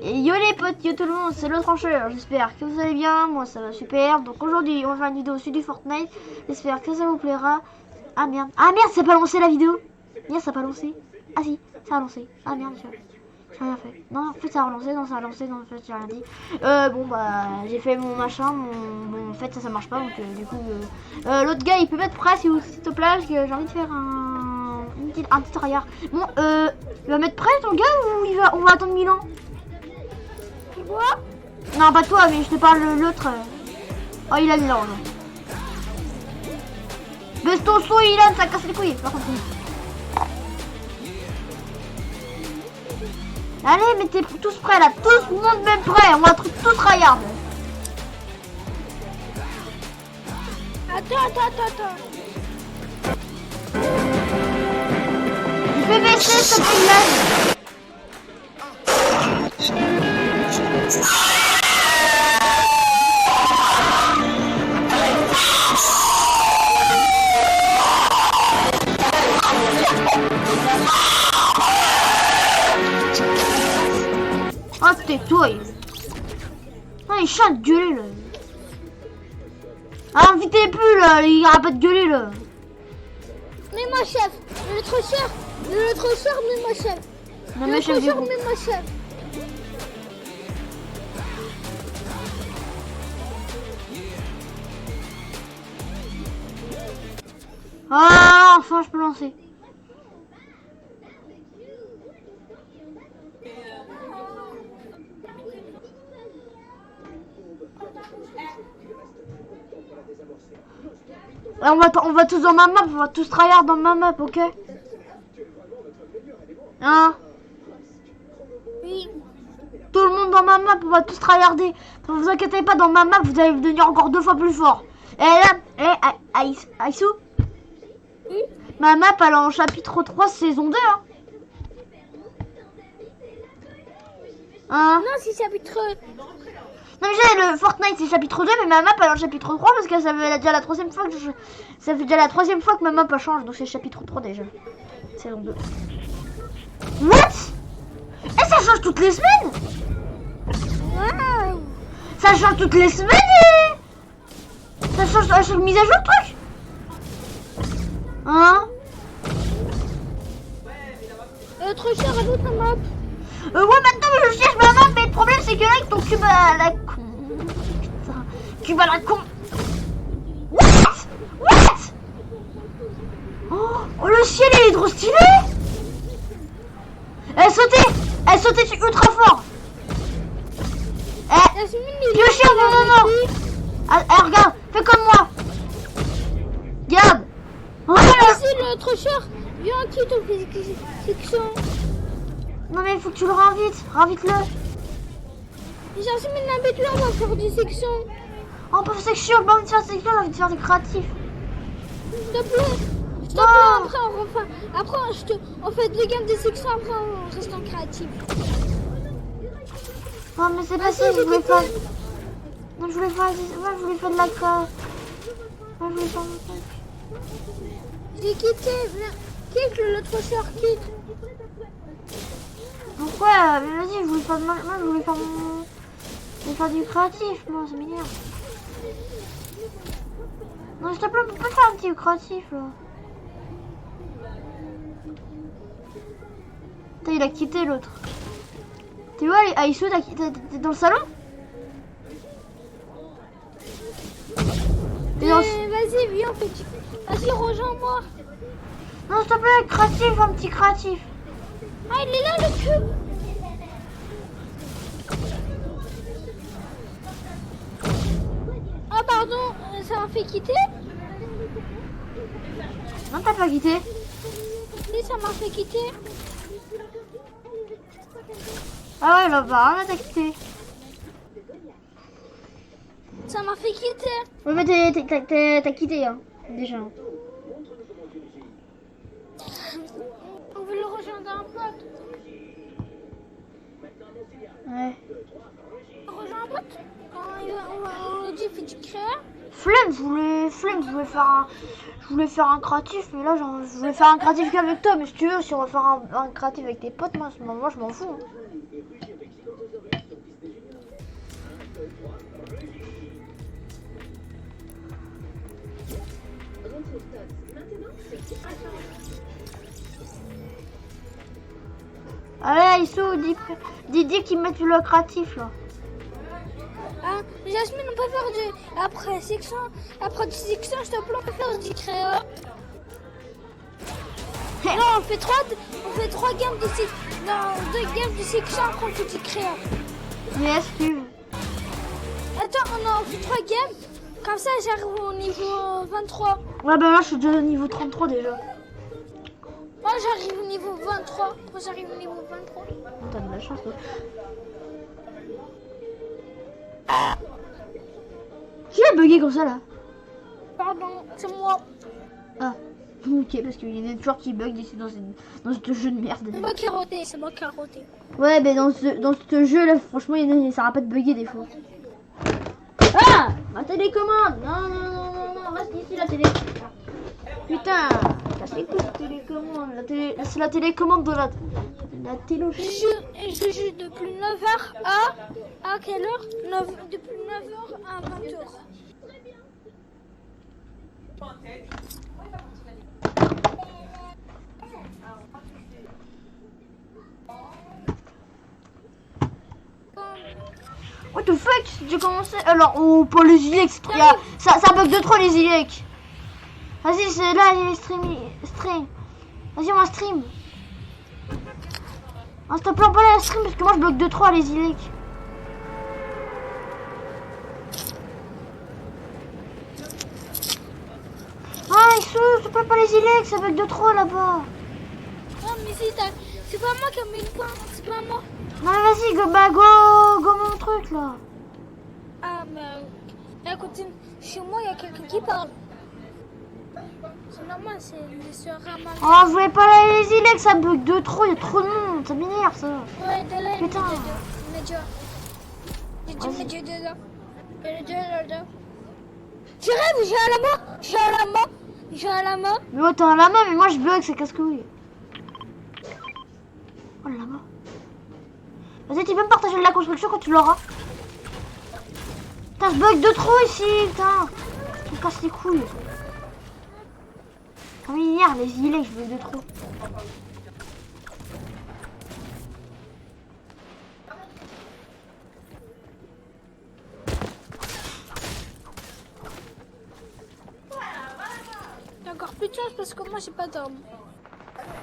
Et yo les potes, yo tout le monde, c'est le trancheur. J'espère que vous allez bien, moi ça va super. Donc aujourd'hui on va faire une vidéo sur du Fortnite. J'espère que ça vous plaira. Ah merde, ça n'a pas lancé la vidéo. Merde, ça n'a pas lancé. Ah si, ça a lancé. Ah merde, j'ai rien fait. Non, en fait ça a relancé, non ça a lancé, non en fait j'ai rien dit. Bon bah j'ai fait mon machin, bon en fait ça marche pas donc du coup l'autre gars il peut mettre prêt s'il te plaît parce que j'ai envie de faire un petit tryhard. Bon il va mettre prêt ton gars ou on va attendre 1000 ans? Quoi? Non pas toi mais je te parle de l'autre. Oh il a 1000 ans. Baisse ton son Ilan, ça casse les couilles. Par contre, allez, mettez tous prêts là, tout le monde même prêt, on va tous tryhard. Attends. Il fait baisser ce Ilan. Oh tais-toi. Ah il chante de gueuler là. Ah invitez plus là, il arrête pas de gueuler là. Mais moi chef, le trancheur, mais moi chef. Non mais chef du groupe. Mais moi chef. Ah enfin je peux lancer. On va tous dans ma map, on va tous tryhard dans ma map, ok? Hein? Oui. Tout le monde dans ma map, on va tous tryharder. Ne vous inquiétez pas, dans ma map, vous allez devenir encore 2 fois plus fort. Et là, Aïssou? Oui. Ma map, elle est en chapitre 3, saison 2, hein? Hein? Non, c'est chapitre. Non mais j'ai le Fortnite c'est chapitre 2 mais ma map elle est en chapitre 3 parce que ça fait déjà la troisième fois que ça fait déjà la troisième fois que ma map elle change donc c'est chapitre 3 déjà. Saison 2. What? Et ça change toutes les semaines? Wow. Ça change toutes les semaines et... Ça change à chaque mise à jour le truc? Hein? Le trancheur à l'autre map. Ouais maintenant je cherche ma map mais le problème c'est que là avec ton cube à la con... Putain, cube à la con... What? Oh le ciel il est trop stylé. Elle sautait dessus ultra fort. Piocher non. Ah, regarde, fais comme moi. Regarde. Vas-y le trancheur, viens quitte au section. Non mais il faut que tu le rinvites-le. J'ai mis l'invite là, on va faire des sections. Oh, on peut faire section, j'ai pas envie de faire section, j'ai envie de faire du créatif. S'il te plaît. Après on fait des games des sections, après on reste en créatif. Non mais c'est pas ça, je voulais faire... Non, je voulais faire de la corde. Moi je voulais faire mon truc. J'ai quitté, quitte le trancheur, quitte. Pourquoi? Mais vas-y, je voulais faire de moi je voulais faire mon... Je voulais faire du créatif, moi ça m'énerve. Non s'il te plaît, on peut pas faire un petit créatif là. Putain, il a quitté l'autre. Tu vois, Aïssou, t'es dans le salon? Vas-y, viens, petit. Vas-y, rejoins-moi. Non, s'il te plaît, créatif, un petit créatif. Ah, il est là le cube. Ah, pardon, ça m'a fait quitter? Non, t'as pas quitté. Oui, ça m'a fait quitter. Ah ouais, là, bah, on a quitté. Ça m'a fait quitter. Ouais, mais t'as quitté, hein, déjà. On veut le rejoindre un pote. Ouais. On rejoint un pote? On dit fait du créa. Flemme, je voulais faire un créatif, mais là, je voulais faire un créatif qu'avec toi. Mais si tu veux, si on va faire un créatif avec tes potes, moi, à ce moment, je m'en fous. Hein. Allez, Issou, dis qu'ils mettent le créatif là. Hein, Jasmine, on peut faire du... Après section, je te plaît, on peut faire du créa. Non, on fait trois games de section. Non, 2 games de section, après on fait du créa. Yes, tu. Attends, on fait 3 games. Comme ça, j'arrive au niveau 23. Ouais, ben là, je suis déjà au niveau 33 déjà. Moi, j'arrive au niveau 23. Moi, j'arrive au niveau 23. T'as de la chance, toi. Qui a bugué comme ça là? Pardon, c'est moi. Ah, ok, parce qu'il y a des joueurs qui bug ici dans ce jeu de merde. C'est moi qui ai roté, c'est moi qui ai roté. Ouais, mais dans ce jeu là, franchement, ça arrête pas de bugger des fois. Ah, ma télécommande. Non, reste ici la télé. Putain, casse les couilles, télécommande. C'est la télécommande de la télé. Je joue depuis 9h à quelle heure? Depuis 9h à 20h. What the fuck? J'ai commencé. Alors, oh, pas les ilex. Ça bug de trop les ilex. Vas-y, c'est là les stream. Vas-y, on va stream. Ah, s'il te plaît, on peut aller à la stream parce que moi je bloque de trop les ilex. Ah, Issou, s'il te plaît, pas les ilex, ça bug de trop là-bas. Non, mais c'est pas moi qui ai mis le point, c'est pas moi. Non, mais vas-y, go mon truc là. Ah, mais à côté, chez moi, il y a quelqu'un qui parle. C'est normal, c'est les soeurs Ramal. Oh, vous voulez pas aller les ilex, ça bug de trop, il y a trop de monde, ça m'énerve ça. Ouais, de là, Putain. Tu rêves, j'ai un lama. Mais ouais, t'as un lama, mais moi je bug, c'est casse-couille. Oh, le lama. Vas-y, tu peux me partager de la construction quand tu l'auras. Putain, je bug de trop ici, putain. Tu me casses les couilles. Comme hier, les îlets, je bug de trop. T'as encore plus de chance parce que moi j'ai pas d'armes.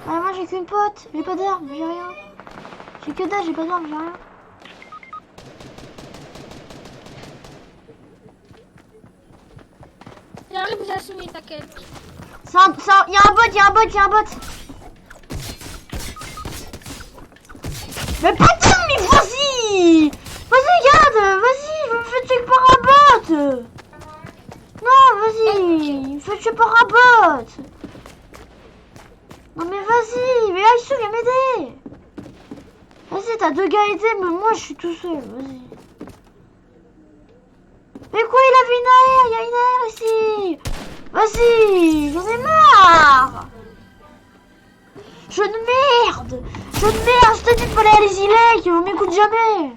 Ouais, moi j'ai qu'une pote, j'ai pas d'armes, j'ai rien. J'ai que dalle, j'ai pas d'armes, j'ai rien. J'arrive, Jasmine, t'inquiète. Y'a un bot. Mais putain, mais vas-y, regarde, vas-y, je me fais tuer par un bot. Non, vas-y, me fais tuer par un bot. Non mais vas-y, mais Issou, viens m'aider. Vas-y, t'as 2 gars à aider, mais moi je suis tout seul, vas-y. Mais quoi, il y a une AR ici. Vas-y, j'en ai marre. Je de merde, je t'ai dit de pas aller à les îlets, on m'écoute jamais.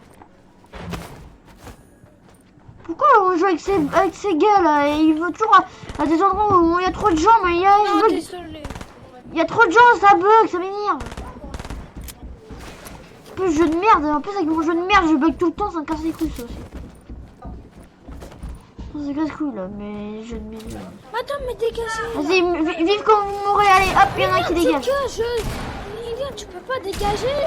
Pourquoi on joue avec ces gars là et il veut toujours à des endroits où il y a trop de gens, mais il y a trop de gens, ça bug, ça m'énerve. En plus, jeu de merde, en plus avec mon jeu de merde, je bug tout le temps, ça me casse les couilles ça aussi. C'est casse-couille là, mais je de merde. Attends, mais dégagez. Vas-y, vive comme vous mourrez, allez, hop, il y en a un qui dégage. Ilian, tu peux pas dégager.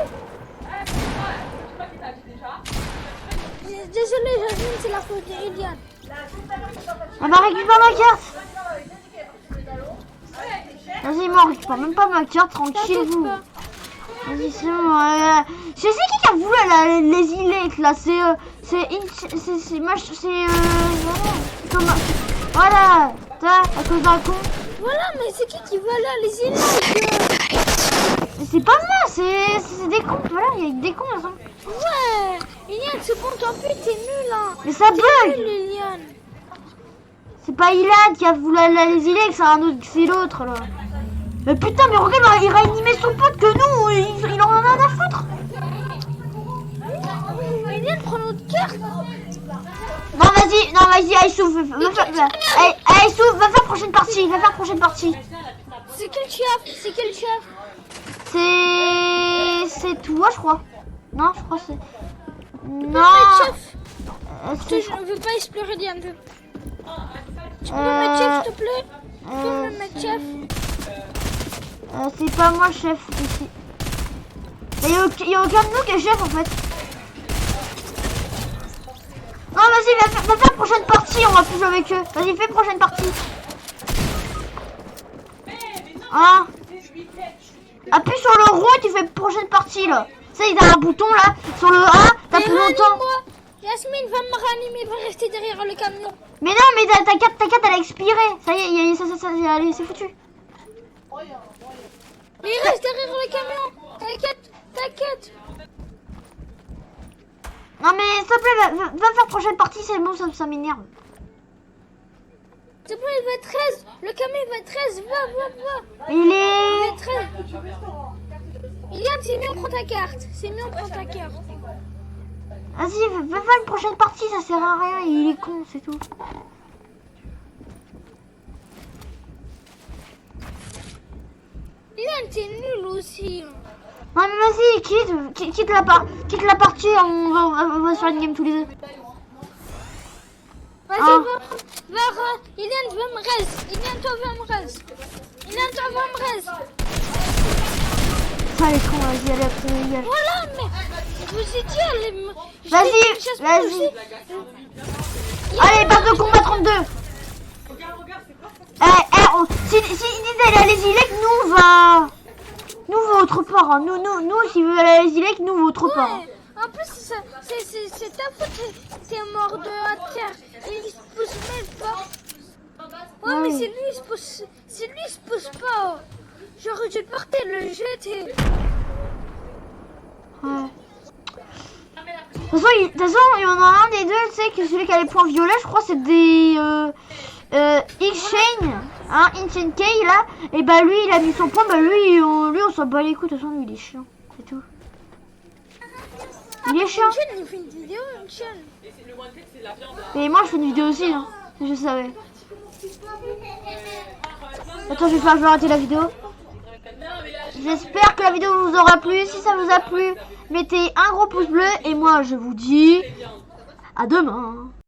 Désolé, Jasmine, c'est la faute d'Ilian. Ah bah récupère ma carte. Vas-y, moi, récupère même pas ma carte, tranquille vous. Vas-y, c'est bon. C'est qui a voulu là, les îlets là? Voilà, à cause d'un con. Voilà, mais c'est qui veut aller à les îlets? Mais c'est pas moi, c'est des cons. Voilà, il y a des cons là. Ouais, Ilian, c'est bon, tant pis, t'es nul hein. Mais ça bug. Ilian. C'est pas Ilan qui a voulu aller à les îlets, c'est l'autre là. Mais putain, mais regarde, il réanimait son pote que nous, il en a rien à foutre. Ilian, prends notre carte. Non, vas-y, Issou, Issou, va faire prochaine partie, C'est quel chef? C'est c'est toi, je crois. Non, je crois que c'est... Non. Chef, je veux pas explorer Diane. Tu peux me mettre chef, s'il te plaît? Tu peux me mettre chef? C'est pas moi, chef, ici. Il y a aucun de nous qui est chef, en fait. Non, vas-y, va faire prochaine partie, on va plus jouer avec eux. Vas-y, fais prochaine partie. Ah. Appuie sur le rond et tu fais prochaine partie, là. Tu sais, il y a un bouton, là, sur le A, t'as plus longtemps. Yasmine va me ranimer, il va rester derrière le camion. Mais non, mais ta carte, elle a expiré. Ça y est, allez, c'est foutu. Mais il reste derrière le camion. T'inquiète. Non, mais s'il te plaît, va faire prochaine partie, c'est bon, ça m'énerve. S'il te plaît, il va être 13. Le camion, il va être 13. Va. Il est... 13. Iliane, c'est mieux, prends ta carte. Vas-y, va faire une prochaine partie, ça sert à rien, il est con, c'est tout. Iliane, t'es nul aussi. Non mais vas-y, quitte la partie, on va se faire une game tous les deux. Vas-y, Ah. Iliane, va me reste. Iliane, va me reste. Ça les cons, vas-y, allez, après les gars. Voilà, mais je vous ai dit, allez. Vas-y. Allez, base de combat 32. Si ils disent d'aller à les îlets, nous on va... Nous on va autre part, hein. Nous s'ils veulent aller à les îlets, nous on va autre part. Hein. En plus, c'est ta faute, c'est mort de la terre. Il se pousse même pas. Ouais, mais c'est lui, il se pousse pas. J'aurais dû porter le jeter. Ouais. De toute façon, il y en a un des deux, tu sais, que celui qui a les points violets, je crois, c'est des X-Chain, hein, Insane K là, et bah lui, il a mis son point, bah lui on s'en bat les couilles, de toute façon, lui, il est chiant, c'est tout. Il est chiant. Il fait une vidéo, une chaîne. Et moi, je fais une vidéo aussi, hein, je savais. Attends, je vais faire, je vais arrêter la vidéo. J'espère que la vidéo vous aura plu. Si ça vous a plu, mettez un gros pouce bleu. Et moi, je vous dis à demain.